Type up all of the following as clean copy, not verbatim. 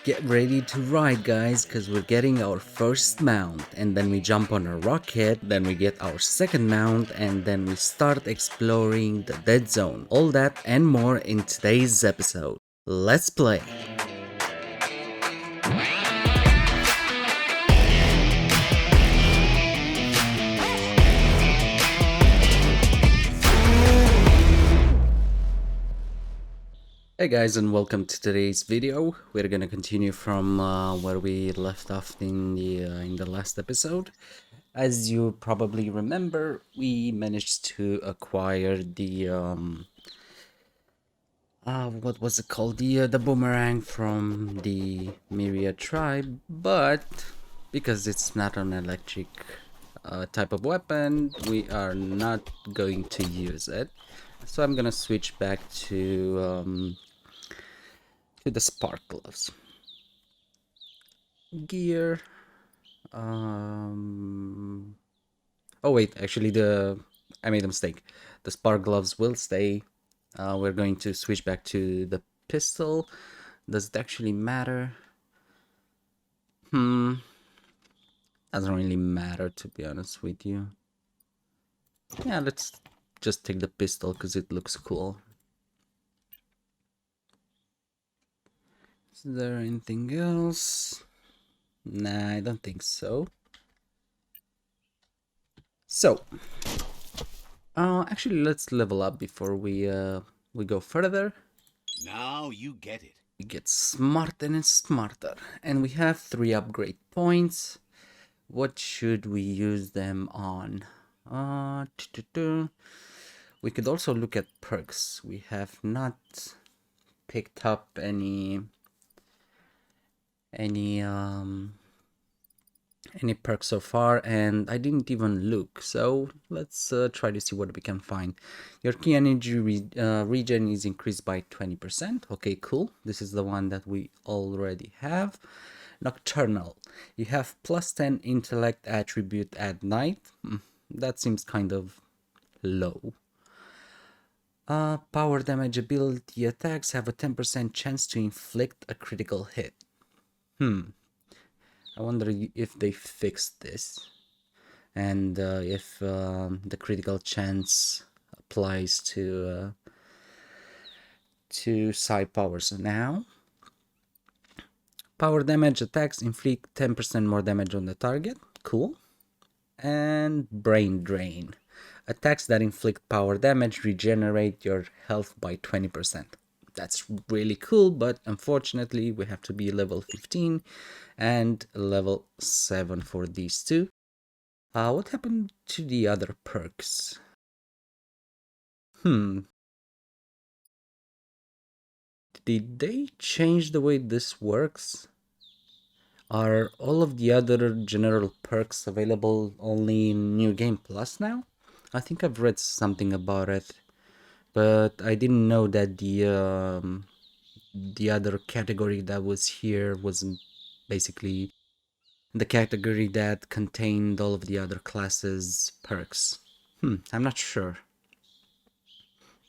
Get ready to ride, guys, because we're getting our first mount, and then we jump on a rocket, then we get our second mount, and then we start exploring the dead zone. All that and more in today's episode. Let's play! Hey guys, and welcome to today's video. We're gonna continue from where we left off in the last episode. As you probably remember, we managed to acquire the what was it called? The boomerang from the Myriad tribe, but because it's not an electric type of weapon, we are not going to use it. So I'm gonna switch back to the spark gloves. Gear. Oh wait, actually I made a mistake. The spark gloves will stay. We're going to switch back to the pistol. Does it actually matter? Doesn't really matter, to be honest with you. Yeah, let's just take the pistol because it looks cool. Is there anything else? Nah, I don't think so. So, actually, let's level up before we go further. Now you get it. We get smarter and smarter, and we have 3 upgrade points. What should we use them on? We could also look at perks. We have not picked up any perks so far, and I didn't even look, so let's try to see what we can find. Your key energy regen is increased by 20%. Okay, cool. This is the one that we already have. Nocturnal. You have plus 10 intellect attribute at night. That seems kind of low. Power damage ability attacks have a 10% chance to inflict a critical hit. I wonder if they fixed this, and if the critical chance applies to side powers now. Power damage attacks inflict 10% more damage on the target. Cool. And brain drain. Attacks that inflict power damage regenerate your health by 20%. That's really cool, but unfortunately we have to be level 15 and level 7 for these two. What happened to the other perks? Did they change the way this works? Are all of the other general perks available only in New Game Plus now? I think I've read something about it, but I didn't know that the other category that was here was basically the category that contained all of the other classes' perks. I'm not sure.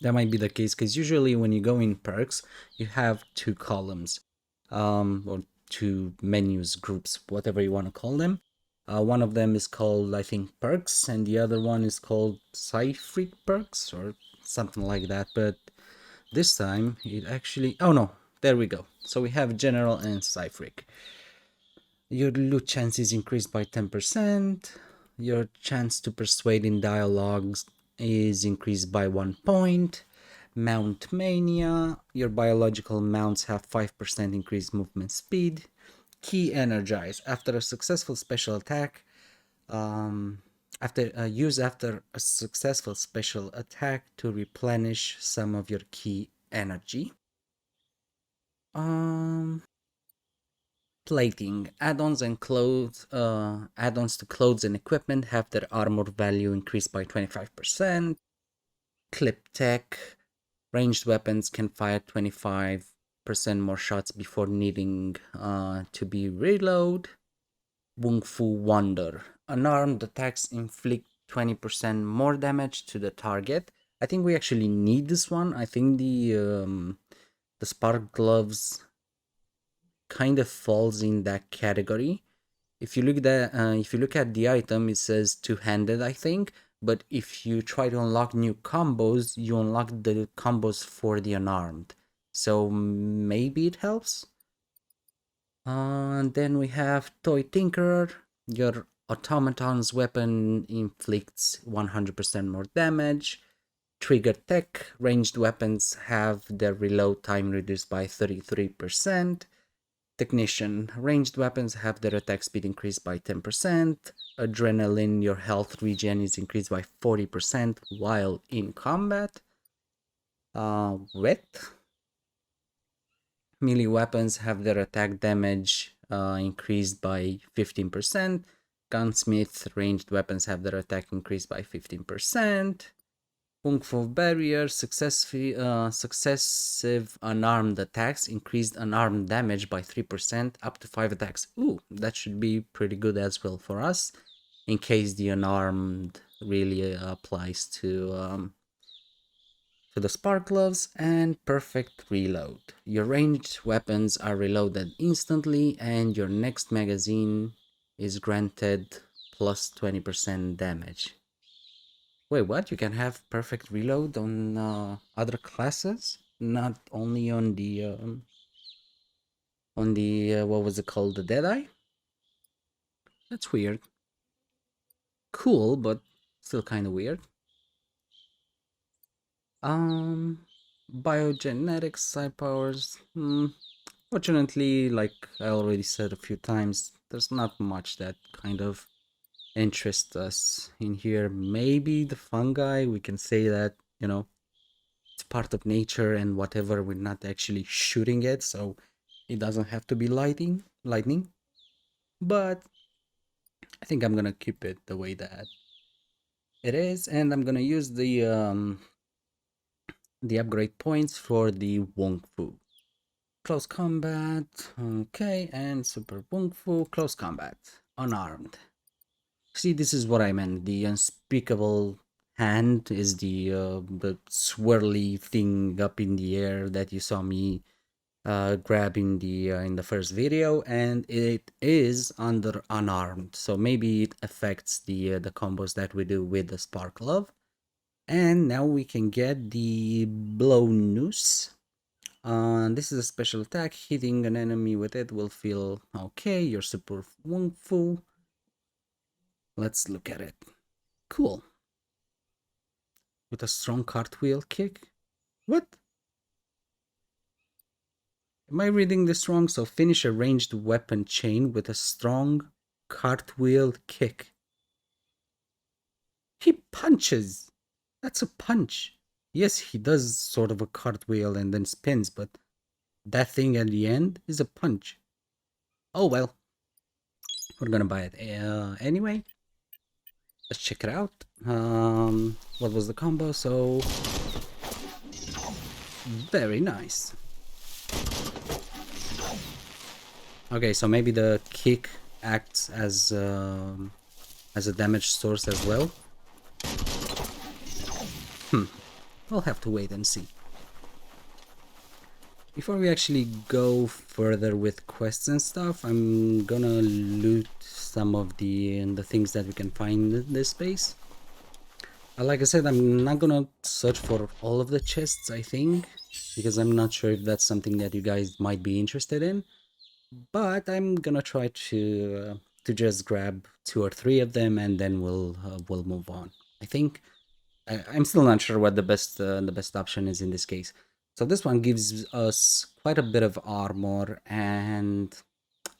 That might be the case, because usually when you go in perks, you have 2 columns, or 2 menus, groups, whatever you want to call them. One of them is called, I think, perks, and the other one is called Sci-Freak perks, or something like that, but this time it actually... Oh no, there we go. So we have General and Sci-Freak. Your loot chance is increased by 10%. Your chance to persuade in dialogues is increased by 1 point. Mount Mania. Your biological mounts have 5% increased movement speed. Key Energize. After a successful special attack, use after a successful special attack to replenish some of your key energy. Plating. Add-ons and clothes. Add-ons to clothes and equipment have their armor value increased by 25%. Clip tech. Ranged weapons can fire 25% more shots before needing to be reload. Wung Fu Wonder. Unarmed attacks inflict 20% more damage to the target. I think we actually need this one. I think the spark gloves kind of falls in that category. If you look at the item, it says two-handed, I think. But if you try to unlock new combos, you unlock the combos for the unarmed. So maybe it helps. And then we have Toy Tinkerer. Your automaton's weapon inflicts 100% more damage. Trigger Tech. Ranged weapons have their reload time reduced by 33%. Technician. Ranged weapons have their attack speed increased by 10%. Adrenaline. Your health regen is increased by 40% while in combat. Wet. Melee weapons have their attack damage increased by 15%. Gunsmith ranged weapons have their attack increased by 15%. Kung Fu Barrier successive unarmed attacks increased unarmed damage by 3% up to 5 attacks. Ooh, that should be pretty good as well for us, in case the unarmed really applies to the spark gloves. And perfect reload. Your ranged weapons are reloaded instantly, and your next magazine is granted plus 20% damage. Wait, what? You can have perfect reload on other classes, not only on the what was it called, the Deadeye? That's weird. Cool, but still kind of weird. Um, biogenetics, side powers. Fortunately, like I already said a few times, there's not much that kind of interests us in here. Maybe the fungi, we can say that, it's part of nature and whatever, we're not actually shooting it, so it doesn't have to be lightning. But I think I'm gonna keep it the way that it is, and I'm gonna use the upgrade points for the Wong Fu. Close combat, okay, and super Wong Fu, close combat, unarmed. See, this is what I meant. The unspeakable hand is the swirly thing up in the air that you saw me grab in the first video, and it is under unarmed, so maybe it affects the combos that we do with the spark glove. And now we can get the blow noose. This is a special attack. Hitting an enemy with it will feel okay. You're super Wung Fu. Let's look at it. Cool. With a strong cartwheel kick. What? Am I reading this wrong? So finish a ranged weapon chain with a strong cartwheel kick. He punches. That's a punch. Yes, he does sort of a cartwheel and then spins, but that thing at the end is a punch. Oh well. We're gonna buy it anyway. Let's check it out. What was the combo? So very nice. Okay, so maybe the kick acts as a damage source as well. We'll have to wait and see. Before we actually go further with quests and stuff, I'm gonna loot some of the things that we can find in this space. Like I said, I'm not gonna search for all of the chests, I think, because I'm not sure if that's something that you guys might be interested in. But I'm gonna try to just grab 2 or 3 of them, and then we'll move on. I think I'm still not sure what the best option is in this case. So this one gives us quite a bit of armor and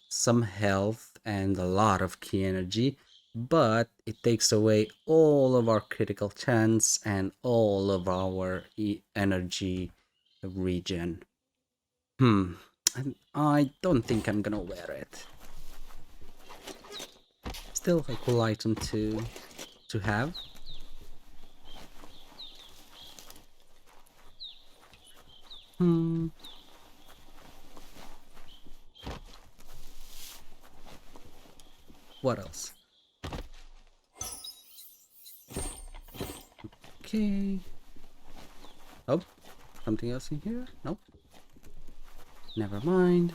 some health and a lot of key energy, but it takes away all of our critical chance and all of our energy regen. I don't think I'm gonna wear it. Still a cool item to have. What else? Okay. Oh, something else in here? Nope. Never mind.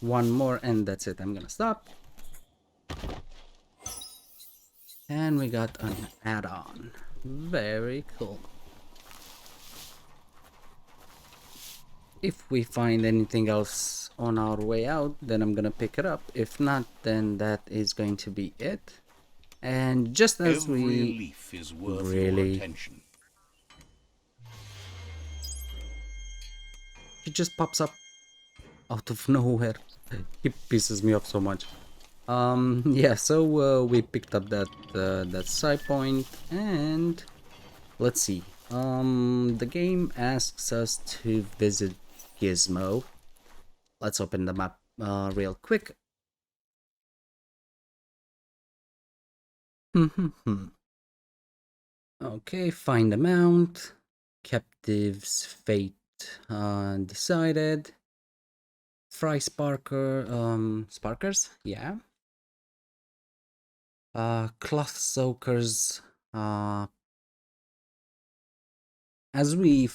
one more and that's it. I'm gonna stop. And we got an add-on. Very cool. If we find anything else on our way out, then I'm gonna pick it up. If not, then that is going to be it. And just as Every we leaf is worth your really, attention. he just pops up out of nowhere. He pisses me off so much. Yeah, so we picked up that side point, and let's see. The game asks us to visit Gizmo. Let's open the map real quick. Okay, find a mount. Captive's fate decided. Fry Sparker, Sparkers, yeah. Cloth Soakers. Uh, as we,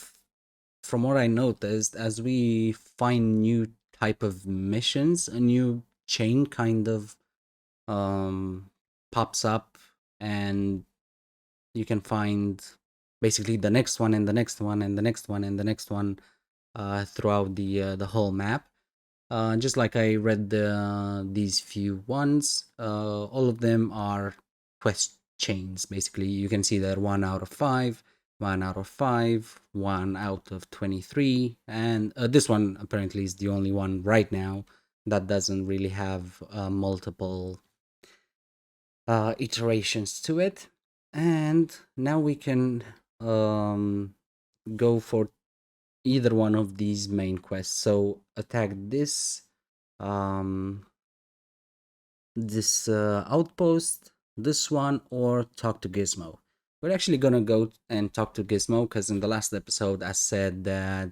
from what I noticed, as we find new type of missions, a new chain kind of pops up, and you can find basically the next one and the next one and the next one and the next one throughout the whole map. Just like I read these few ones, all of them are quest chains. Basically, you can see that 1 out of 5, 1 out of 5, 1 out of 23, and this one apparently is the only one right now that doesn't really have multiple iterations to it. And now we can go for either one of these main quests. So attack um, this outpost, this one, or talk to Gizmo. We're actually gonna go and talk to Gizmo because in the last episode I said that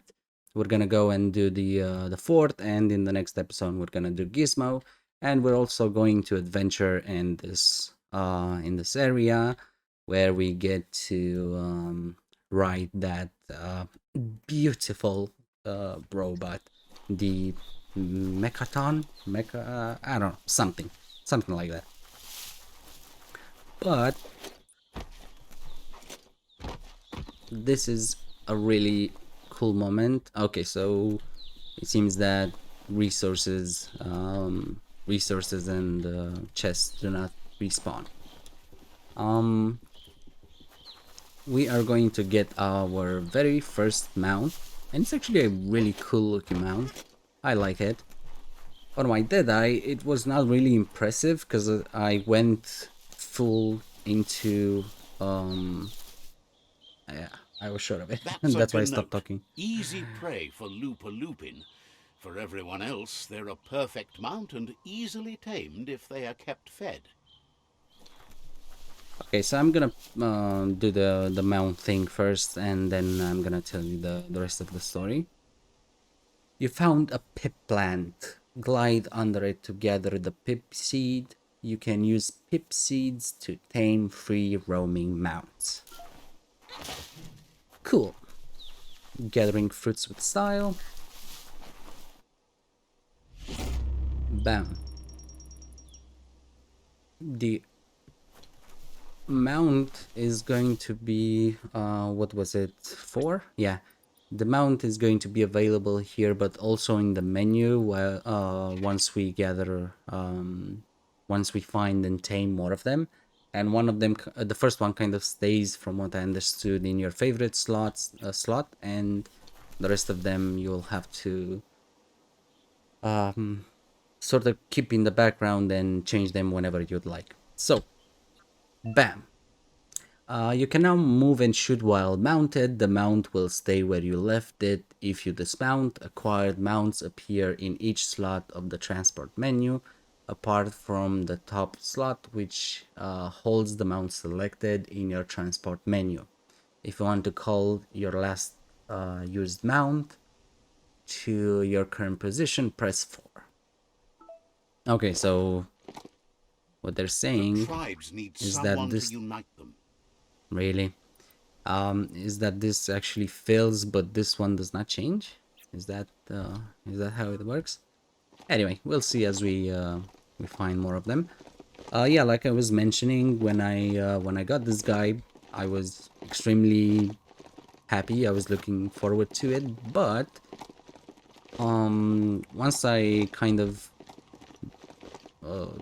we're gonna go and do the fort, and in the next episode we're gonna do Gizmo, and we're also going to adventure in this area where we get to ride that beautiful robot, the I don't know, something like that. But this is a really cool moment. Okay, so it seems that resources and chests do not respawn. Um, we are going to get our very first mount, and it's actually a really cool looking mount. I like it. On my Deadeye, it was not really impressive because I went full into yeah, I was sure of it, That's and a that's why I stopped Gnote. talking. Easy prey for Looper Lupin. For everyone else, they're a perfect mount and easily tamed if they are kept fed. Okay, so I'm gonna do the mount thing first, and then I'm gonna tell you the rest of the story. You found a pip plant. Glide under it to gather the pip seed. You can use pip seeds to tame free roaming mounts. Cool. Gathering fruits with style. Bam. The mount is going to be what was it, 4? Yeah, the mount is going to be available here, but also in the menu once we gather once we find and tame more of them. And one of them, the first one, kind of stays, from what I understood, in your favorite slot, and the rest of them you'll have to sort of keep in the background and change them whenever you'd like. So bam. You can now move and shoot while mounted. The mount will stay where you left it. If you dismount, acquired mounts appear in each slot of the transport menu, apart from the top slot, which holds the mount selected in your transport menu. If you want to call your last used mount to your current position, press 4. Okay, so what they're The saying tribes need is that someone to this unite them. really is that this actually fills, but this one does not change. Is that how it works? Anyway, we'll see as we find more of them. Yeah, like I was mentioning, when I got this guy, I was extremely happy. I was looking forward to it, but once I kind of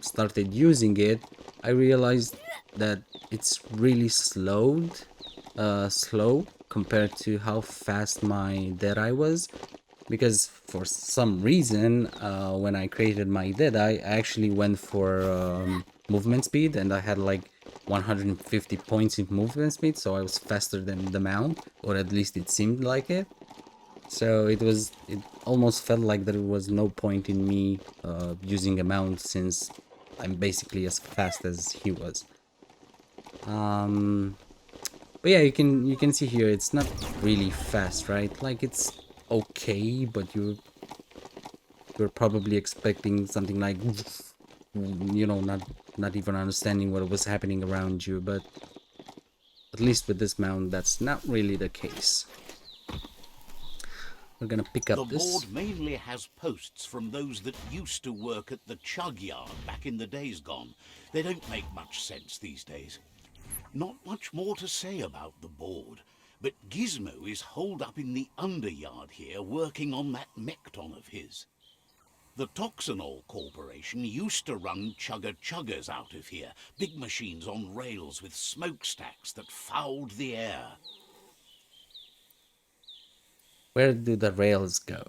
started using it, I realized that it's really slow compared to how fast my Deadeye was. Because for some reason, when I created my Deadeye, I actually went for movement speed, and I had like 150 points in movement speed, so I was faster than the mount, or at least it seemed like it. So it almost felt like there was no point in me using a mount since I'm basically as fast as he was. Um, but yeah, you can see here it's not really fast, right? Like it's okay, but you're probably expecting something like not even understanding what was happening around you. But at least with this mount, that's not really the case. We're gonna pick The up this. board mainly has posts from those that used to work at the Chugyard back in the days gone. They don't make much sense these days. Not much more to say about the board, but Gizmo is holed up in the underyard here working on that Mekton of his. The Toxanol Corporation used to run chuggers out of here, big machines on rails with smokestacks that fouled the air. Where do the rails go?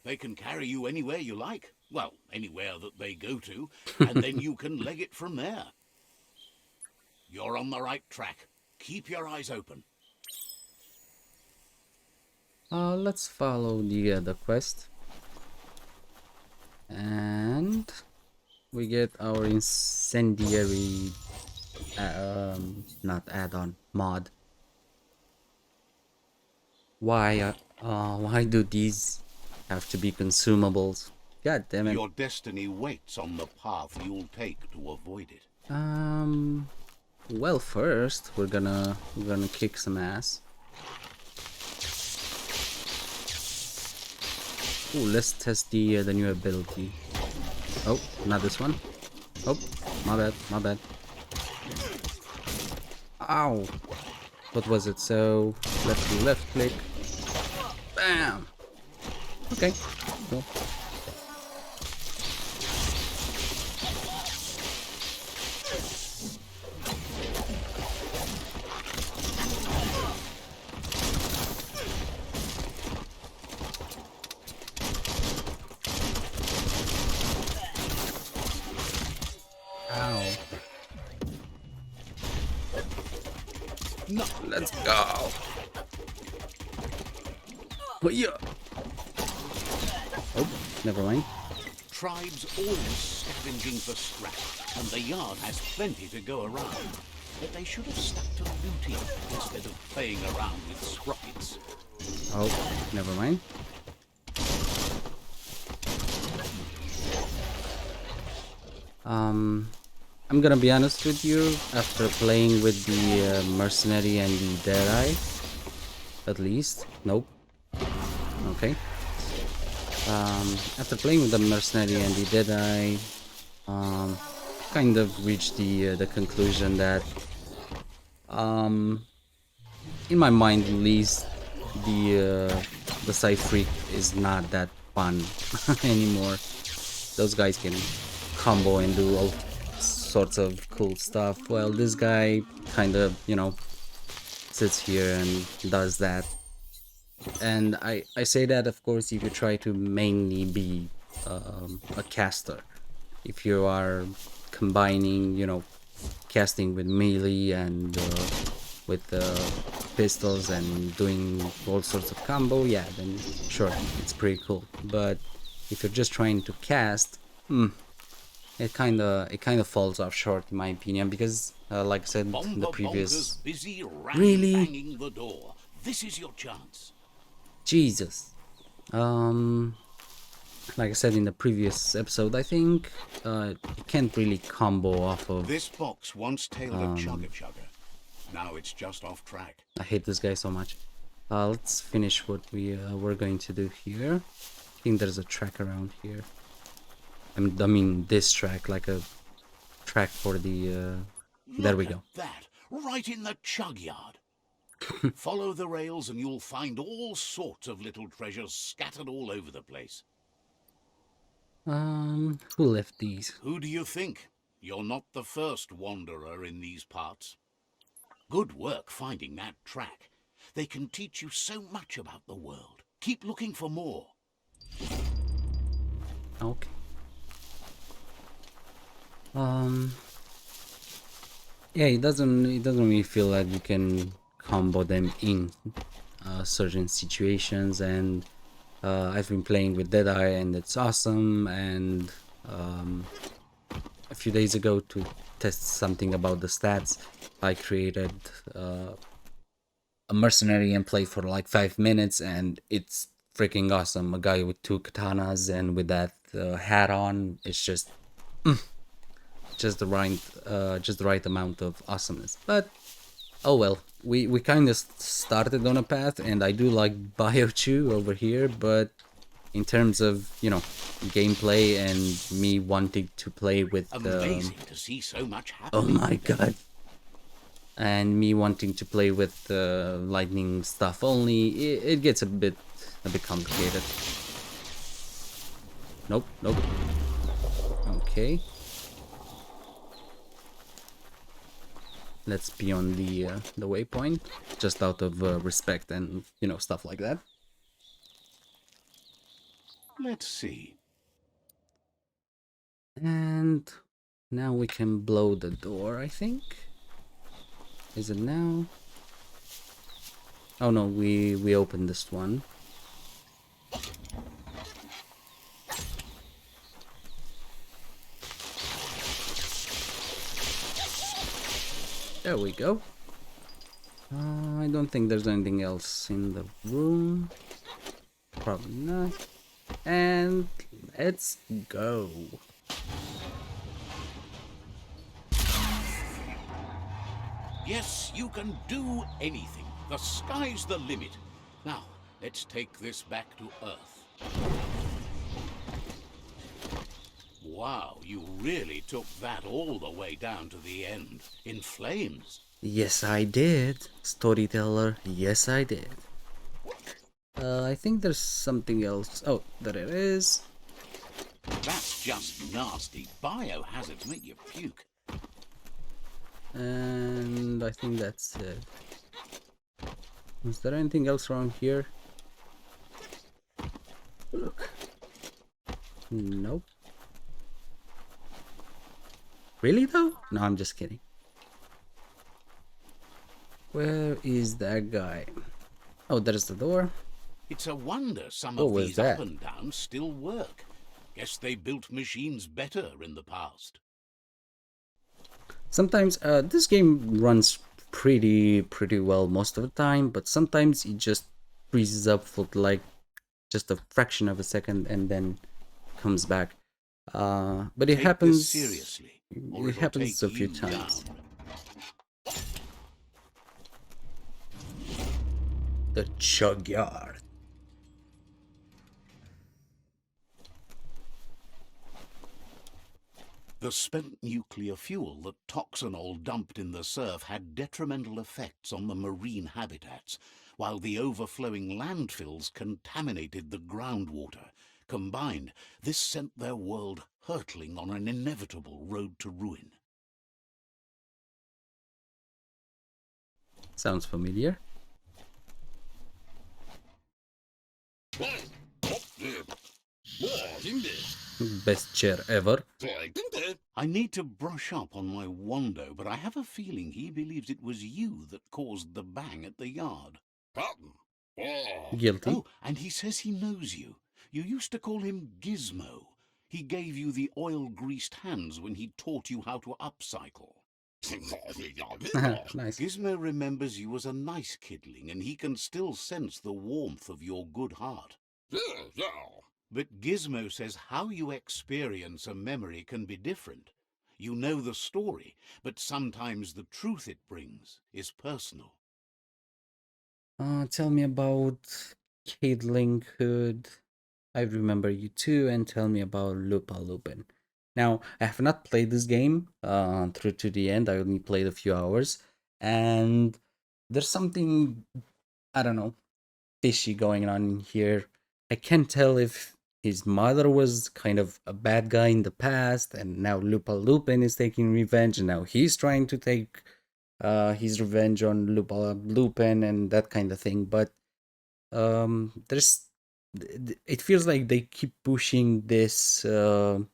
They can carry you anywhere you like. Well, anywhere that they go to, and then you can leg it from there. You're on the right track. Keep your eyes open. Let's follow the quest, and we get our incendiary not add-on mod. Why do these have to be consumables? God damn it. Your destiny waits on the path you'll take to avoid it. Um well, first we're gonna kick some ass. Ooh, let's test the new ability. Oh, not this one. Oh, my bad. Ow. What was it? So left click. Bam. Okay, cool. Ow. No. Let's go. But yeah. Oh, never mind. Tribes always scavenging for scrap, and the yard has plenty to go around. But they should have stuck to looting instead of playing around with sprockets. Oh, never mind. Um, I'm gonna be honest with you. After playing with the mercenary and the Deadeye, at least. Nope. Okay. After playing with the mercenary and the Deadeye, um, kind of reached the conclusion that, um, in my mind at least, the Scythe Freak is not that fun anymore. Those guys can combo and do all sorts of cool stuff. Well, this guy kind of, sits here and does that. And I say that, of course, if you try to mainly be a caster. If you are combining, casting with melee and with pistols and doing all sorts of combo, yeah, then sure, it's pretty cool. But if you're just trying to cast, it kind of falls off short in my opinion, because like I said in the Bomber Bonker's previous. busy Really? banging the door. This is your chance. Jesus. um like I said in the previous episode, I think you can't really combo off of. This box once tailed a chugger. Now it's just off track. I hate this guy so much. Let's finish what we were going to do here. think there's a track around here. I mean this track, like a track for the, there we Look at go. that, right in the Chugyard. Follow the rails and you'll find all sorts of little treasures scattered all over the place. Who left these? Who do you think? You're not the first wanderer in these parts. Good work finding that track. They can teach you so much about the world. Keep looking for more. Okay. Um, yeah, it doesn't really feel like you can combo them in certain situations, and I've been playing with Deadeye and it's awesome, and a few days ago to test something about the stats, I created a mercenary and played for like 5 minutes, and it's freaking awesome. A guy with 2 katanas and with that hat on, it's just the right amount of awesomeness. But oh well, we kind of started on a path, and I do like Biochu over here, but in terms of, gameplay and me wanting to play with Amazing to see so much oh happening my today. god, and me wanting to play with lightning stuff only, it gets a bit complicated. Nope, nope. Okay, let's be on the waypoint, just out of respect and stuff like that. Let's see. And now we can blow the door, I think. Is it now? Oh no, we opened this one. There we go. I don't think there's anything else in the room. Probably not. And let's go. Yes, you can do anything. The sky's the limit. Now, let's take this back to Earth. Wow, you really took that all the way down to the end, in flames. Yes, I did. Storyteller, yes, I did. I think there's something else. Oh, there it is. That's just nasty. Biohazards make you puke. And I think that's it. Is there anything else around here? Look. Nope. Really though? No, I'm just kidding. Where is that guy? Oh, there's the door. It's a wonder some What of was these up that? and downs still work. Guess they built machines better in the past. Sometimes this game runs pretty well most of the time, but sometimes it just freezes up for like just a fraction of a second and then comes back. But it Take this happens. seriously, or It it'll happens take a few you down. times. The Chugyard. The spent nuclear fuel that Toxanol dumped in the surf had detrimental effects on the marine habitats, while the overflowing landfills contaminated the groundwater. Combined, this sent their world hurtling on an inevitable road to ruin. Sounds familiar. Best chair ever. I need to brush up on my Wando, but I have a feeling he believes it was you that caused the bang at the yard. Guilty. Oh, and he says he knows you. You used to call him Gizmo. He gave you the oil-greased hands when he taught you how to upcycle. Nice. Gizmo remembers you as a nice kidling, and he can still sense the warmth of your good heart. But Gizmo says how you experience a memory can be different. You know the story, but sometimes the truth it brings is personal. Tell me about Caitlin Hood. I remember you too, and tell me about Lupa Lupin. Now, I have not played this game through to the end. I only played a few hours, and there's something, I don't know, fishy going on here. I can't tell if his mother was kind of a bad guy in the past, and now Lupa Lupin is taking revenge, and now he's trying to take his revenge on Lupa Lupin and that kind of thing. But there's it feels like they keep pushing this um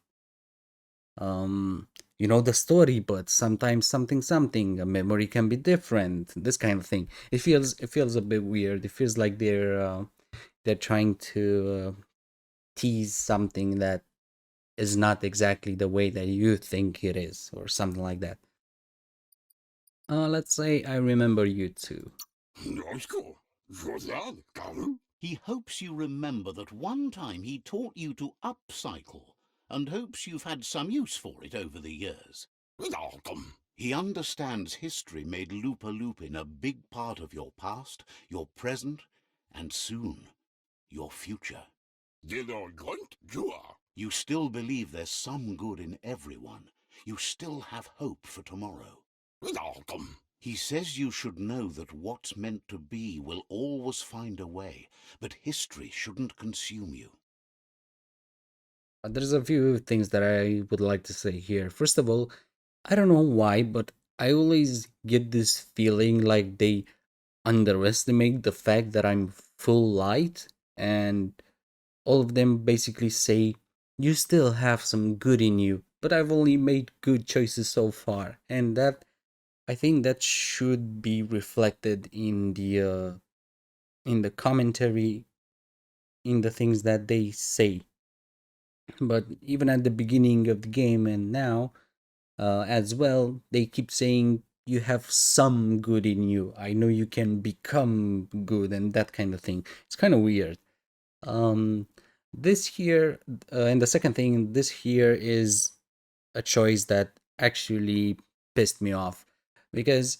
the story, but sometimes something a memory can be different, this kind of thing. It feels a bit weird. It feels like they're trying to tease something that is not exactly the way that you think it is, or something like that. Let's say I remember you too. He hopes you remember that one time he taught you to upcycle, and hopes you've had some use for it over the years. He understands history made Lupa Lupin a big part of your past, your present, and soon, your future. You still believe there's some good in everyone. You still have hope for tomorrow. He says you should know that what's meant to be will always find a way, but history shouldn't consume you. There's a few things that I would like to say here. First of all, I don't know why, but I always get this feeling like they underestimate the fact that I'm full light, and all of them basically say, you still have some good in you, but I've only made good choices so far. And that, I think that should be reflected in the commentary, in the things that they say. But even at the beginning of the game and now, as well, they keep saying you have some good in you. I know you can become good and that kind of thing. It's kind of weird. Um, this here, and the second thing, this here is a choice that actually pissed me off, because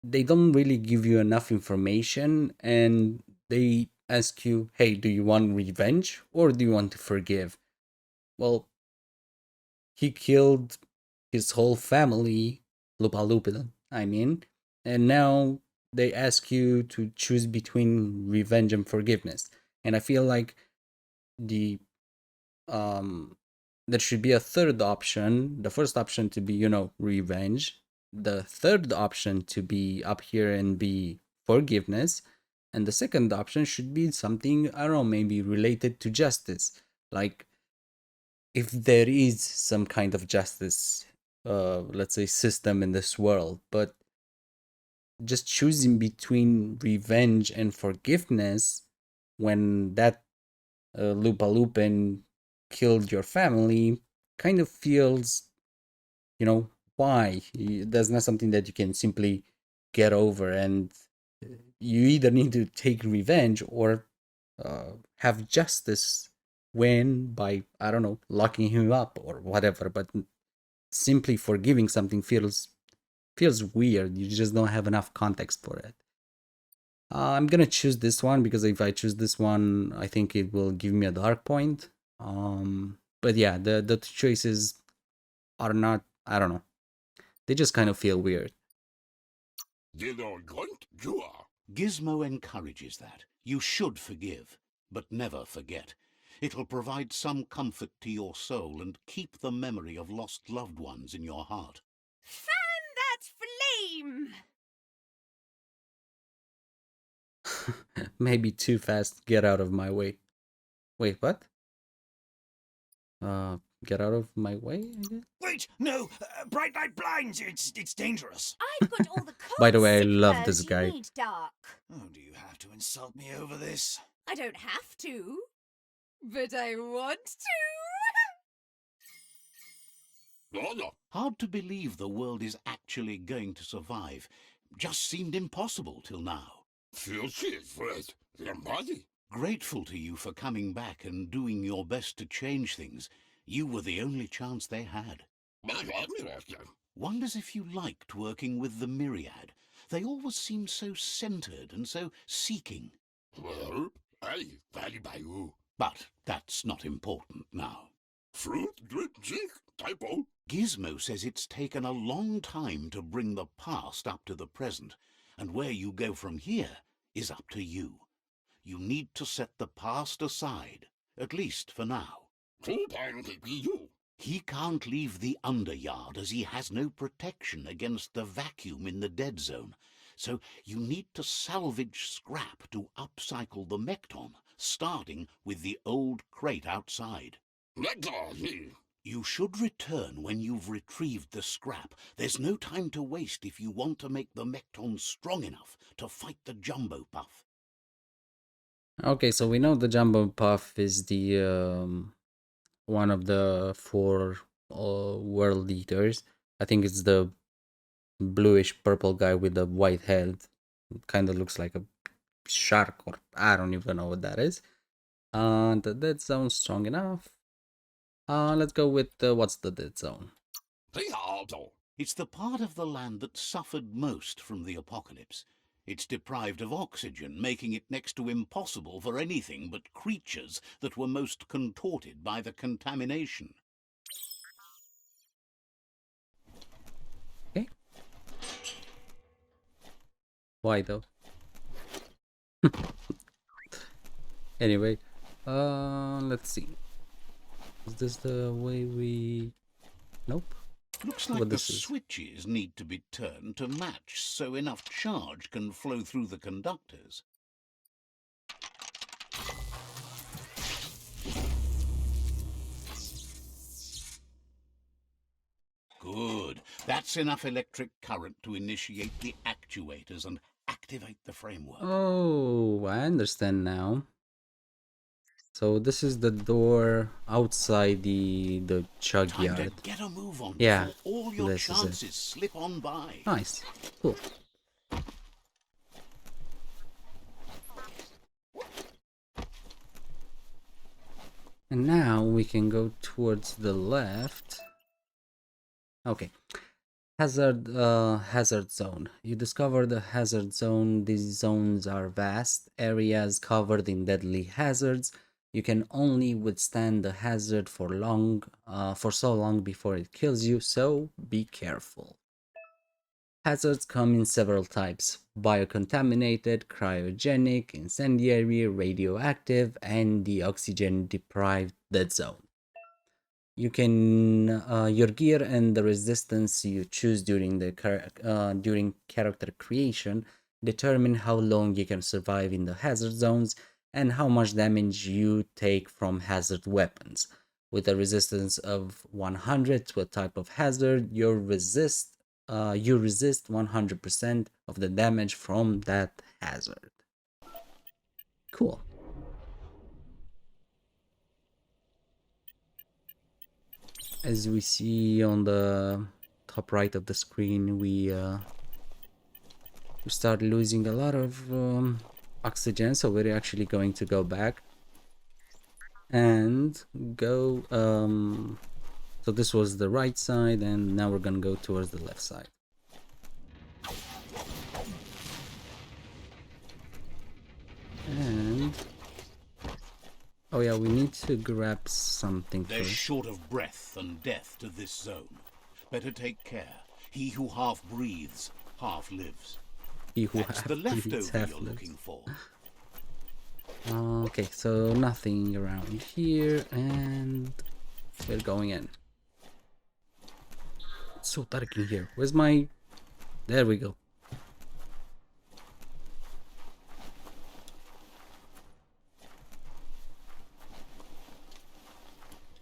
they don't really give you enough information, and they ask you, hey, do you want revenge or do you want to forgive? Well, he killed his whole family, Lupa Lupita, I mean, and now they ask you to choose between revenge and forgiveness. And I feel like the um there should be a third option. The first option to be, revenge. The third option to be up here and be forgiveness. And the second option should be something, I don't know, maybe related to justice. Like, if there is some kind of justice, let's say, system in this world, but just choosing between revenge and forgiveness when that Lupa Lupin killed your family kind of feels, why? That's not something that you can simply get over, and you either need to take revenge or have justice win by, I don't know, locking him up or whatever. But simply forgiving something feels weird. You just don't have enough context for it. I'm gonna choose this one because if I choose this one, I think it will give me a dark point. But yeah, the two choices are not. I don't know. They just kind of feel weird. Gizmo encourages that. You should forgive, but never forget. It'll provide some comfort to your soul and keep the memory of lost loved ones in your heart. Fan that flame! Maybe too fast. Get out of my way. Wait, what? Get out of my way, I guess? Wait, no! Bright light blinds! It's dangerous! I've got all the By the cold way, I love signalers this you guy. need, Dark. Oh, do you have to insult me over this? I don't have to, but I want to. Hard to believe the world is actually going to survive. Just seemed impossible till now. Grateful to you for coming back and doing your best to change things. You were the only chance they had. Wonders if you liked working with the Myriad. They always seemed so centered and so seeking. But that's not important now. Fruit, drink, typo. Gizmo says it's taken a long time to bring the past up to the present, and where you go from here is up to you. You need to set the past aside, at least for now. He can't leave the underyard as he has no protection against the vacuum in the dead zone, so you need to salvage scrap to upcycle the Mekton, starting with the old crate outside. You should return when you've retrieved the scrap. There's no time to waste if you want to make the Mekton strong enough to fight the Jumbo Puff. Okay, so we know the Jumbo Puff is the one of the four world eaters. I think it's the bluish purple guy with the white head. Kind of looks like a shark, or I don't even know what that is. The dead zone strong enough. Let's go with what's the dead zone? It's the part of the land that suffered most from the apocalypse. It's deprived of oxygen, making it next to impossible for anything but creatures that were most contorted by the contamination. Okay. Why though? Anyway, let's see. Is this the way we... Nope. Looks like the switches need to be turned to match so enough charge can flow through the conductors. Good. That's enough electric current to initiate the actuators and activate the framework. Oh, I understand now. So this is the door outside the Chugyard. Time to get a move on Yeah, before all your chances slip on by. Nice. Cool. And now we can go towards the left. Okay. Hazard zone. You discover the hazard zone. These zones are vast areas covered in deadly hazards. You can only withstand the hazard for so long before it kills you, so be careful. Hazards come in several types: biocontaminated, cryogenic, incendiary, radioactive, and the oxygen deprived dead zone. You can your gear and the resistance you choose during character creation determine how long you can survive in the hazard zones and how much damage you take from hazard weapons. With a resistance of 100 to a type of hazard, you resist 100% of the damage from that hazard. Cool. As we see on the top right of the screen, we start losing a lot of oxygen, so we're actually going to go back and go so this was the right side, and now we're gonna go towards the left side. And oh yeah, we need to grab something They're first. short of breath and death to this zone. Better take care. He who half breathes, half lives. He who That's the breathes, leftover half you're lives. looking for. Okay, so nothing around here, and we're going in. It's so dark in here. Where's my... There we go.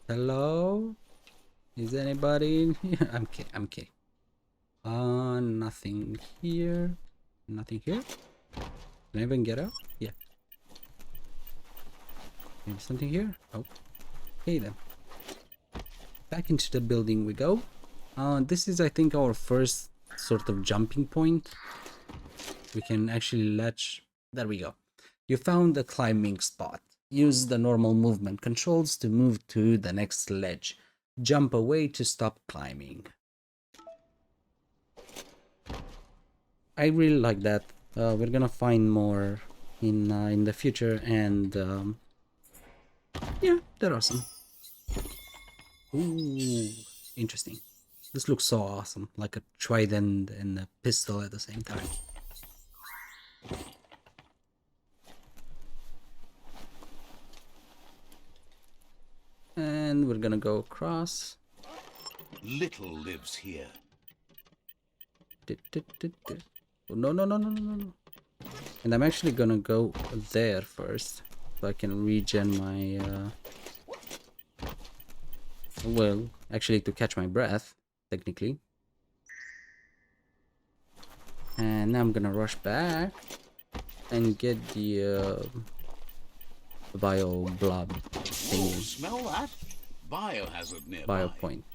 Hello? Is anybody in here? I'm kidding. Nothing here. Nothing here. Can I even get out? Yeah. Maybe something here? Oh. Okay then. Back into the building we go. This is, I think, our first sort of jumping point. We can actually latch... There we go. You found the climbing spot. Use the normal movement controls to move to the next ledge. Jump away to stop climbing. I really like that. We're gonna find more in the future, and They're awesome. Ooh, interesting. This looks so awesome, like a trident and a pistol at the same time. And we're gonna go across. Little lives here. Oh, no, no, no, no, no, no. And I'm actually gonna go there first, so I can regen my, well, actually to catch my breath, technically. And now I'm gonna rush back and get the bio blob Oh, thingy, smell that? Biohazard nearby. bio point.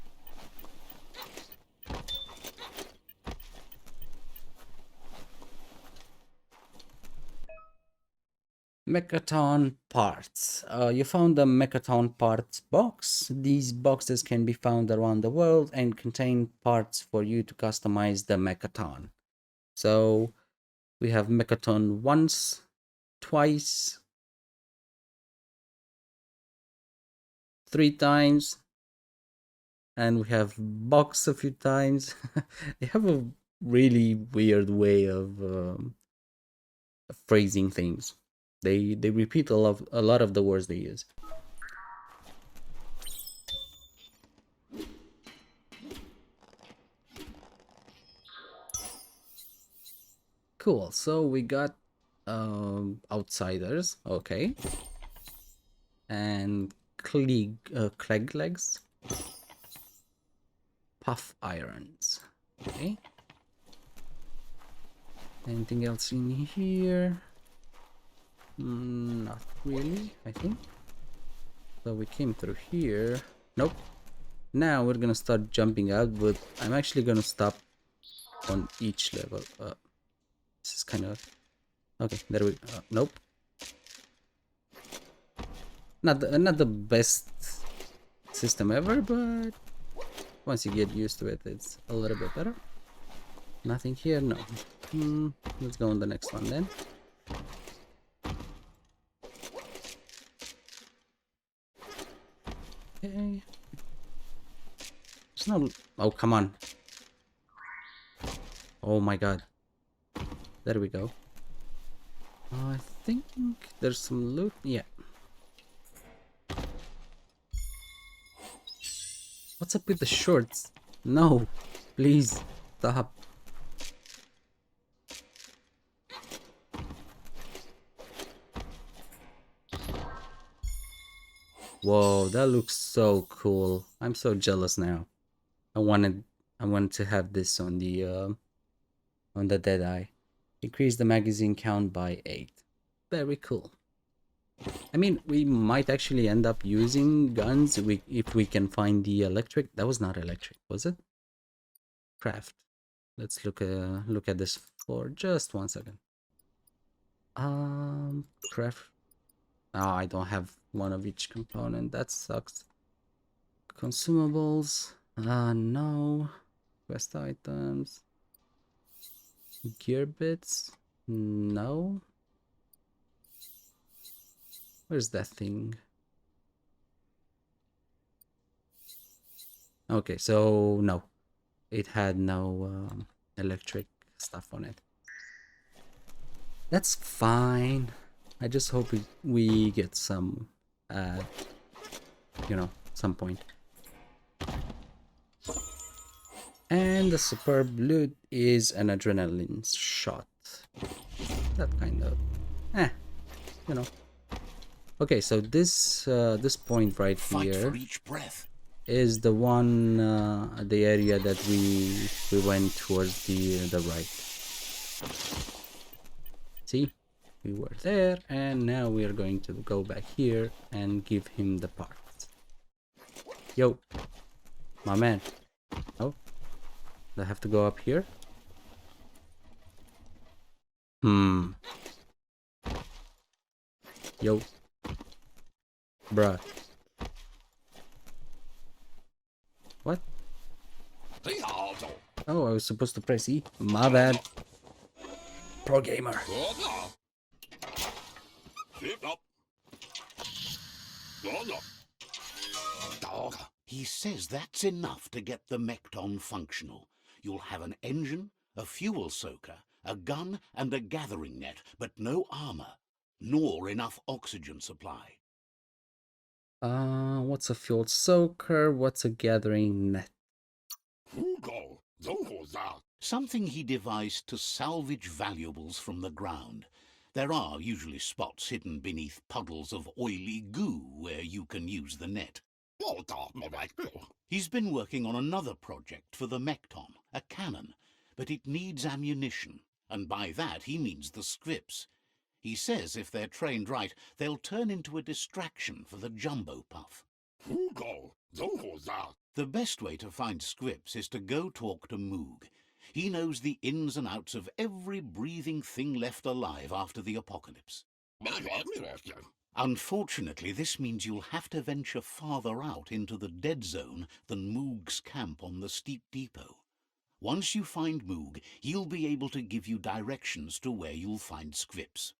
Mechaton parts. You found the Mechaton parts box. These boxes can be found around the world and contain parts for you to customize the Mechaton. So we have Mechaton once, twice, 3 times, and we have box a few times. They have a really weird way of phrasing things. They repeat a lot of the words they use. Cool. So we got outsiders, okay, and cleg legs, puff irons, okay. Anything else in here? Not really, I think. So we came through here. Nope. Now we're gonna start jumping out, but I'm actually gonna stop on each level. This is kind of okay. There we go. Nope. Not the best system ever, but once you get used to it, it's a little bit better. Nothing here, no. Let's go on the next one then. Okay. There's no. Oh, come on. Oh my god. There we go. I think there's some loot. Yeah. What's up with the shorts? No, please stop. Whoa, that looks so cool. I'm so jealous now. I wanted to have this on the Deadeye. Increase the magazine count by 8. Very cool. I mean, we might actually end up using guns if we can find the electric. That was not electric, was it? Craft. Let's look at this for just 1 second. Craft. Oh, I don't have one of each component. That sucks. Consumables. No. Quest items. Gear bits. No. Where's that thing? Okay, so no. It had no electric stuff on it. That's fine. I just hope we get some at, some point. And the superb loot is an adrenaline shot. That kind of, you know. Okay, so this point right Fight here for each breath. is the one, the area that we went towards the right. See, we were there, and now we are going to go back here and give him the parts. Yo, my man. Oh, do I have to go up here? Yo, bruh. What? Oh, I was supposed to press E. My bad. Pro gamer. He says that's enough to get the Mekton functional. You'll have an engine, a fuel soaker, a gun, and a gathering net, but no armor, nor enough oxygen supply. What's a fuel soaker? What's a gathering net? Something he devised to salvage valuables from the ground. There are usually spots hidden beneath puddles of oily goo where you can use the net. He's been working on another project for the Mekton, a cannon, but it needs ammunition, and by that he means the scripts. He says if they're trained right, they'll turn into a distraction for the jumbo puff. The best way to find scripts is to go talk to Moog. He knows the ins and outs of every breathing thing left alive after the apocalypse. Unfortunately, this means you'll have to venture farther out into the dead zone than Moog's camp on the steep depot. Once you find Moog, he'll be able to give you directions to where you'll find scripts.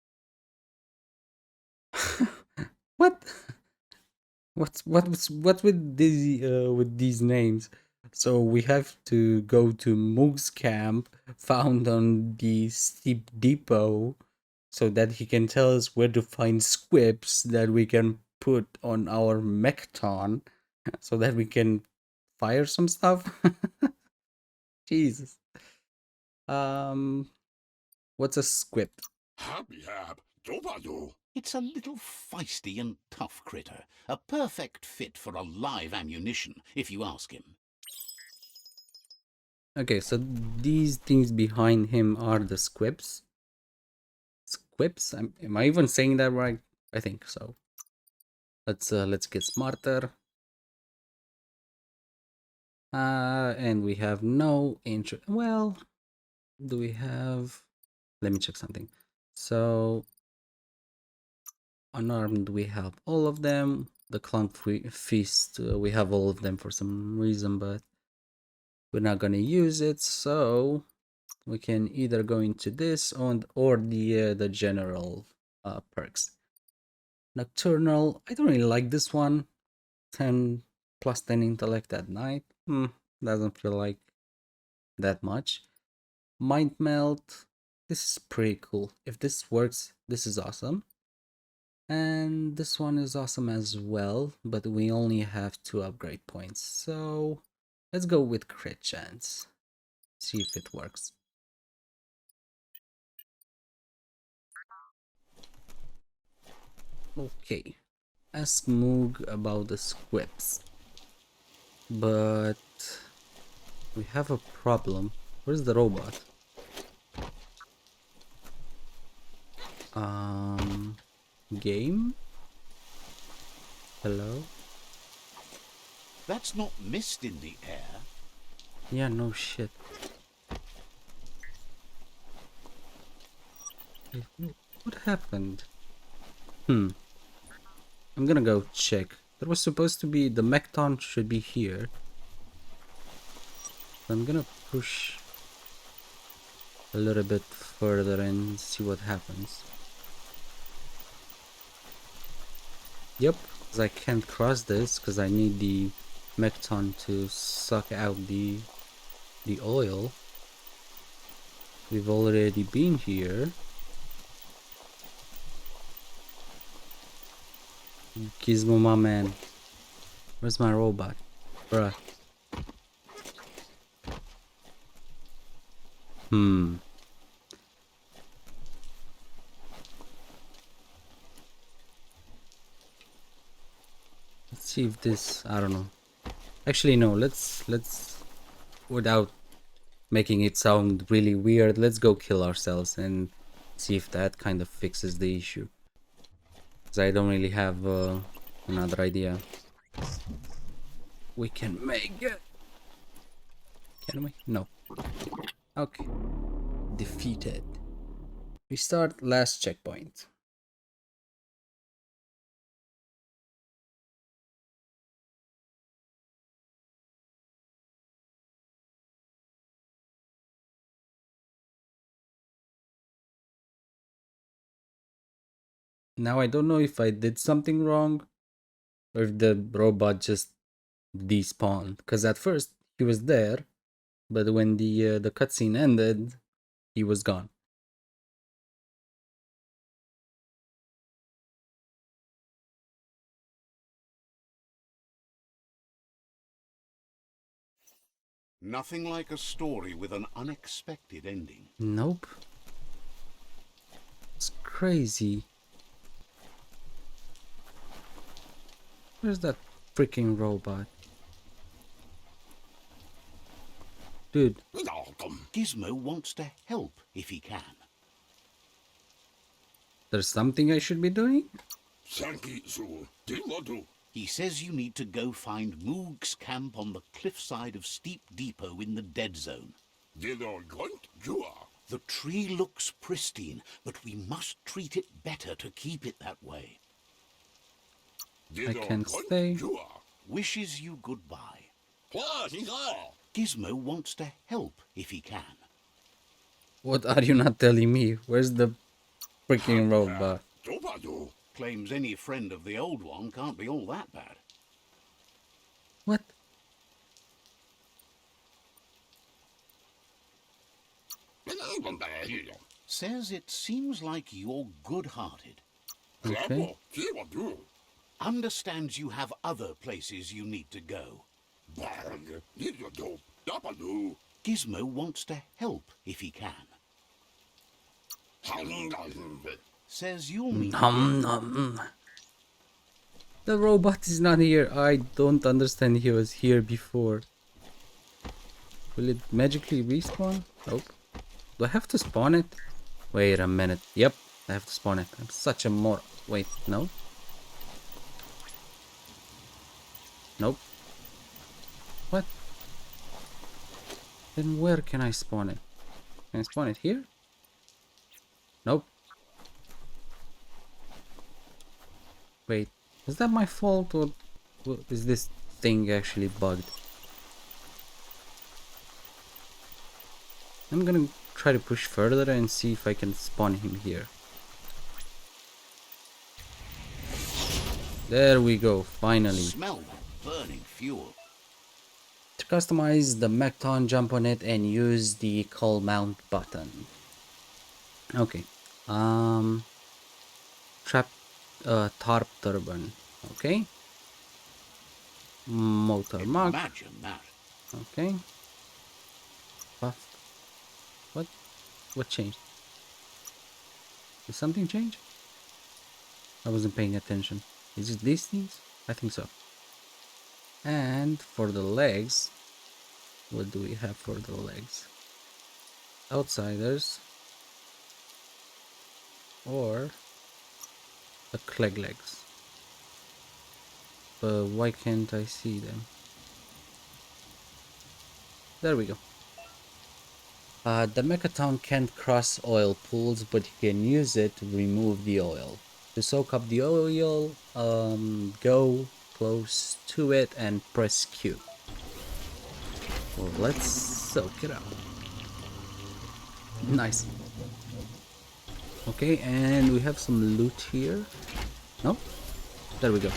What? What with these names? So we have to go to Moog's camp, found on the steep depot, so that he can tell us where to find squips that we can put on our Mekton, so that we can fire some stuff. Jesus. What's a squip? It's a little feisty and tough critter, a perfect fit for a live ammunition, if you ask him. Okay, so these things behind him are the squips. Squips? Am I even saying that right? I think so. Let's get smarter. And we have no intro. Well, do we have? Let me check something. So unarmed, we have all of them. The clown feast, we have all of them for some reason, but we're not gonna use it. So we can either go into this or the general perks. Nocturnal. I don't really like this one. 10 plus 10 intellect at night. Doesn't feel like that much. Mind melt. This is pretty cool. If this works, this is awesome. And this one is awesome as well, but we only have 2 upgrade points. So let's go with crit chance. See if it works. Okay. Ask Moog about the squips. But we have a problem. Where's the robot? Game? Hello? That's not mist in the air. Yeah, no shit. What happened? I'm gonna go check. There was supposed to be, the Mekton should be here. I'm gonna push a little bit further and see what happens. Yep, because I can't cross this because I need the Mekton to suck out the oil. We've already been here. Gizmo, my man. Where's my robot? Bruh. Let's see if this, I don't know. Actually, no, let's, without making it sound really weird, let's go kill ourselves and see if that kind of fixes the issue. Because I don't really have another idea. We can make it. Can we? No. Okay. Defeated. Restart last checkpoint. Now I don't know if I did something wrong or if the robot just despawn. Because at first he was there, but when the cutscene ended, he was gone. Nothing like a story with an unexpected ending. Nope. It's crazy. Where's that freaking robot? Dude. Gizmo wants to help if he can. There's something I should be doing? He says you need to go find Moog's camp on the cliffside of Steep Depot in the dead zone. The tree looks pristine, but we must treat it better to keep it that way. I can't stay. Wishes you goodbye. Gizmo wants to help if he can. What are you not telling me? Where's the freaking robot? Claims any friend of the old one can't be all that bad. What? Says it seems like you're good-hearted. Okay. Understands you have other places you need to go. Gizmo wants to help if he can. Says you'll meet Nom. The robot is not here. I don't understand. He was here before. Will it magically respawn? Nope. Do I have to spawn it? Wait a minute. Yep, I have to spawn it. I'm such a Wait, no? Nope. What? Then where can I spawn it? Can I spawn it here? Nope. Wait, is that my fault or is this thing actually bugged? I'm gonna try to push further and see if I can spawn him here. There we go, finally. Smell that burning fuel. To customize the Mechton, jump on it and use the call mount button. Okay. Tarp turbine. Okay. Motor mark. Imagine that. Okay. Buff. What? What changed? Did something change? I wasn't paying attention. Is it these things? I think so. And for the legs, what do we have for the legs? Outsiders or the cleg legs. But why can't I see them? There we go. The Mechaton can't cross oil pools, but you can use it to remove the oil. To soak up the oil, go close to it and press Q. Well, let's soak it up. Nice. Okay, and we have some loot here. No? There we go.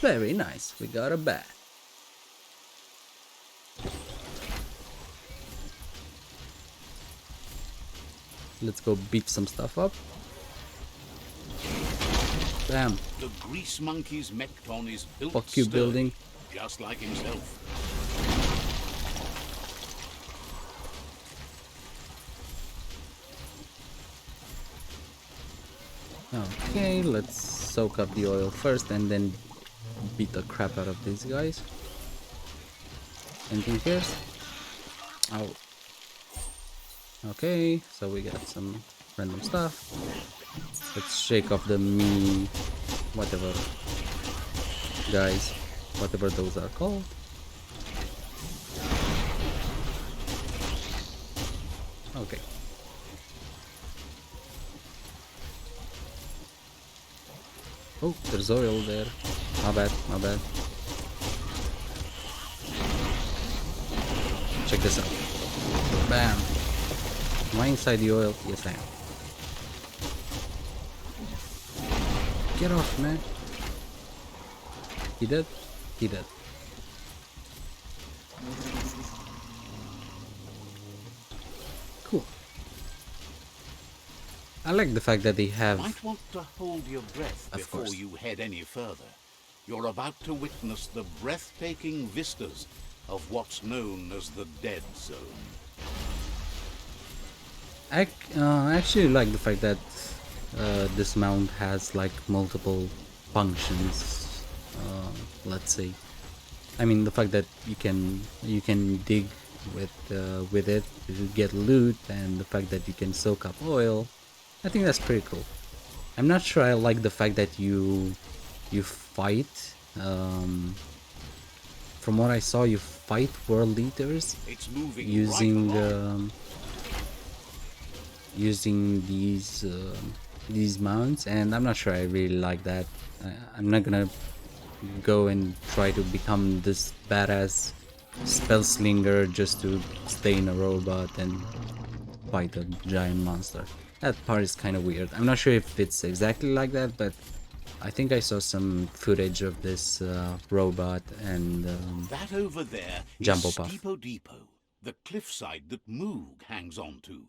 Very nice. We got a bat. Let's go beat some stuff up. Bam. The grease monkey's Mechton is built Fuck you, sturdy, building. just like himself. Okay, let's soak up the oil first and then beat the crap out of these guys. Anything here? Oh. Okay, so we got some random stuff. Let's shake off the whatever guys, whatever those are called. Okay. Oh, there's oil there. My bad, my bad. Check this out. Bam. Am I inside the oil? Yes, I am. Get off, man. He dead? He dead. Cool. I like the fact that they have... Might want to hold your breath Of before course. you head any further. You're about to witness the breathtaking vistas of what's known as the Dead Zone. I actually like the fact that this mount has like multiple functions. Let's say, I mean the fact that you can dig with it to get loot, and the fact that you can soak up oil. I think that's pretty cool. I'm not sure I like the fact that you fight. From what I saw, you fight world leaders It's moving using right along. using these mounts, and I'm not sure I really like that. I'm not gonna go and try to become this badass spell slinger just to stay in a robot and fight a giant monster. That part is kind of weird. I'm not sure if it's exactly like that, but I think I saw some footage of this robot and That over there is Jumbo Puff. Steepo Depot, the cliffside that Moog hangs on to.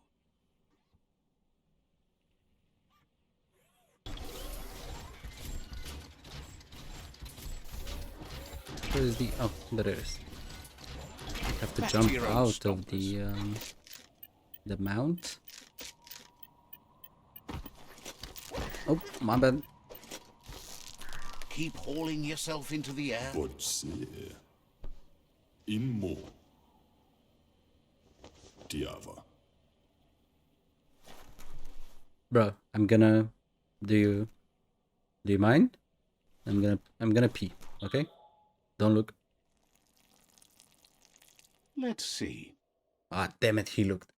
Where is the... oh, there it is. You have to Back jump to your own out of stompers. the mount. Oh, my bad. Keep hauling yourself into the air. Pode ser. Immo. Diava. Bro, I'm gonna... Do you mind? I'm gonna pee, okay? Don't look. Let's see. Ah, damn it, he looked.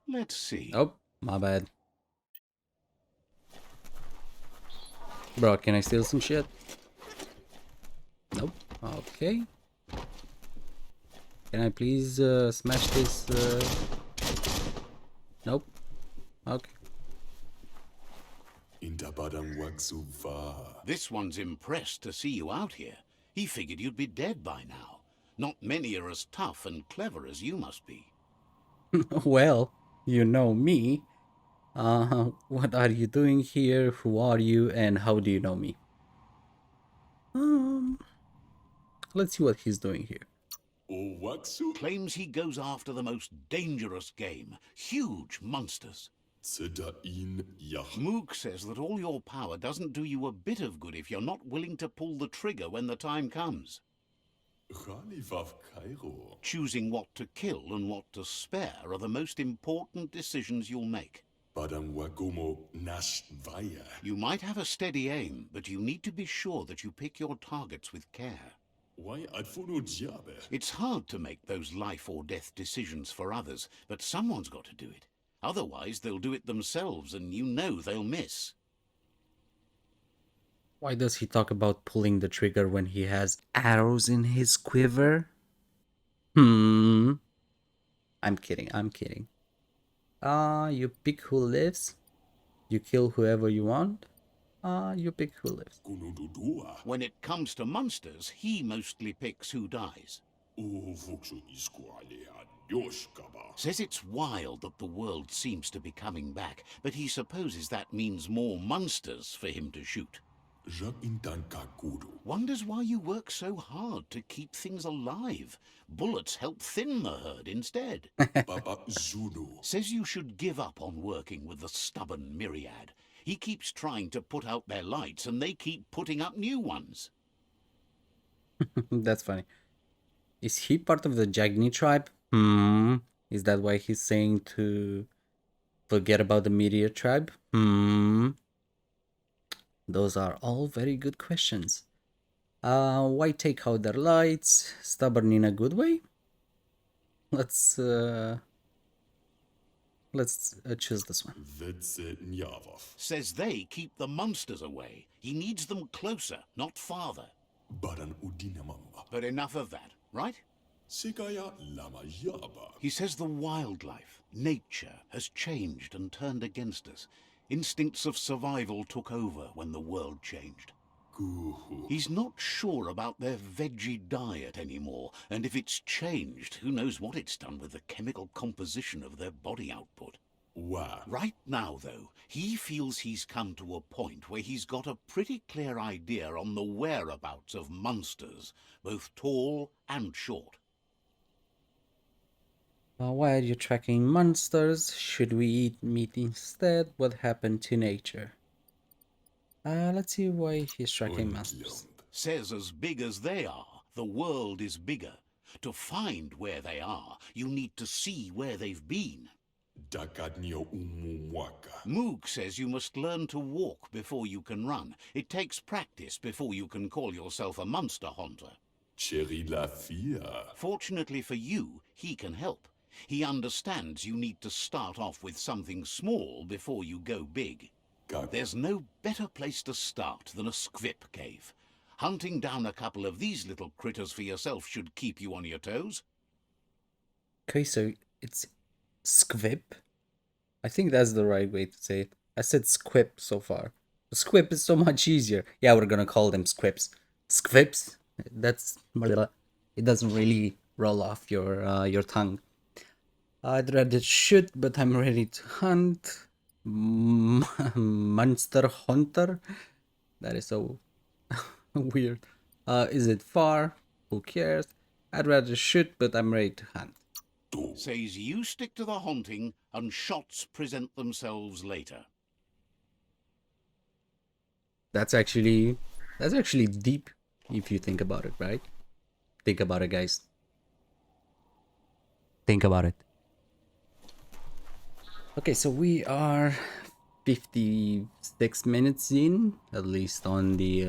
Let's see. Oh, my bad. Bro, can I steal some shit? Nope. Okay. Can I please smash this? Nope. Okay. Intabadang Waksuva. This one's impressed to see you out here. He figured you'd be dead by now. Not many are as tough and clever as you must be. Well, you know me. What are you doing here? Who are you? And how do you know me? Let's see what he's doing here. O Waksu. Claims he goes after the most dangerous game. Huge monsters. Seda in Yach. Moog says that all your power doesn't do you a bit of good if you're not willing to pull the trigger when the time comes. Khalifav Cairo. Choosing what to kill and what to spare are the most important decisions you'll make. Badang Wagomo Nash Vaya. You might have a steady aim, but you need to be sure that you pick your targets with care. Why Adfuno Diabe? It's hard to make those life or death decisions for others, but someone's got to do it. Otherwise, they'll do it themselves, and you know they'll miss. Why does he talk about pulling the trigger when he has arrows in his quiver? I'm kidding, I'm kidding. You pick who lives. You kill whoever you want. You pick who lives. Kunududua. When it comes to monsters, he mostly picks who dies. O Vuksu Isquale Yoshkaba. Says it's wild that the world seems to be coming back, but he supposes that means more monsters for him to shoot. Jak Intan Kakudu. Wonders why you work so hard to keep things alive. Bullets help thin the herd instead. Baba Zulu. Says you should give up on working with the stubborn myriad. He keeps trying to put out their lights, and they keep putting up new ones. That's funny. Is he part of the Jagni tribe? Is that why he's saying to forget about the Meteor tribe? Those are all very good questions. Why take out their lights? Stubborn in a good way? Let's choose this one. Vetse Nyavov. Says they keep the monsters away. He needs them closer, not farther. Baran Udinamamba. But enough of that, right? Sekaya lama yaba. He says the wildlife, nature, has changed and turned against us. Instincts of survival took over when the world changed. Kuhu. He's not sure about their veggie diet anymore, and if it's changed, who knows what it's done with the chemical composition of their body output. Wa. Right now, though, he feels he's come to a point where he's got a pretty clear idea on the whereabouts of monsters, both tall and short. Why are you tracking monsters? Should we eat meat instead? What happened to nature? Let's see why he's tracking monsters. Says as big as they are, the world is bigger. To find where they are, you need to see where they've been. Dakatnio umumwaka. Moog says you must learn to walk before you can run. It takes practice before you can call yourself a monster hunter. Cherry la fia. Fortunately for you, he can help. He understands you need to start off with something small before you go big. There's no better place to start than a squip cave. Hunting down a couple of these little critters for yourself should keep you on your toes. Okay, so it's squip. I think that's the right way to say it. I said squip so far. Squip is so much easier. Yeah, we're gonna call them squips. Squips. That's it doesn't really roll off your tongue. I'd rather shoot, but I'm ready to hunt. Monster hunter. That is so weird. Is it far? Who cares? I'd rather shoot, but I'm ready to hunt. Says you stick to the hunting and shots present themselves later. That's actually deep if you think about it, right? Think about it, guys. Think about it. Okay, so we are 56 minutes in, at least on the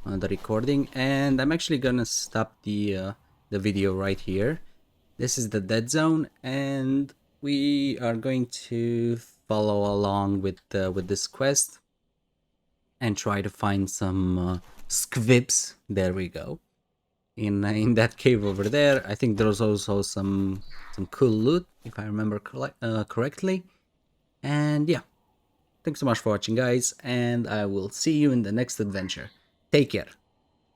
recording, and I'm actually gonna stop the video right here. This is the dead zone, and we are going to follow along with this quest and try to find some squibs. There we go. In that cave over there, I think there's also some cool loot, if I remember correctly. And yeah, thanks so much for watching, guys, and I will see you in the next adventure. Take care.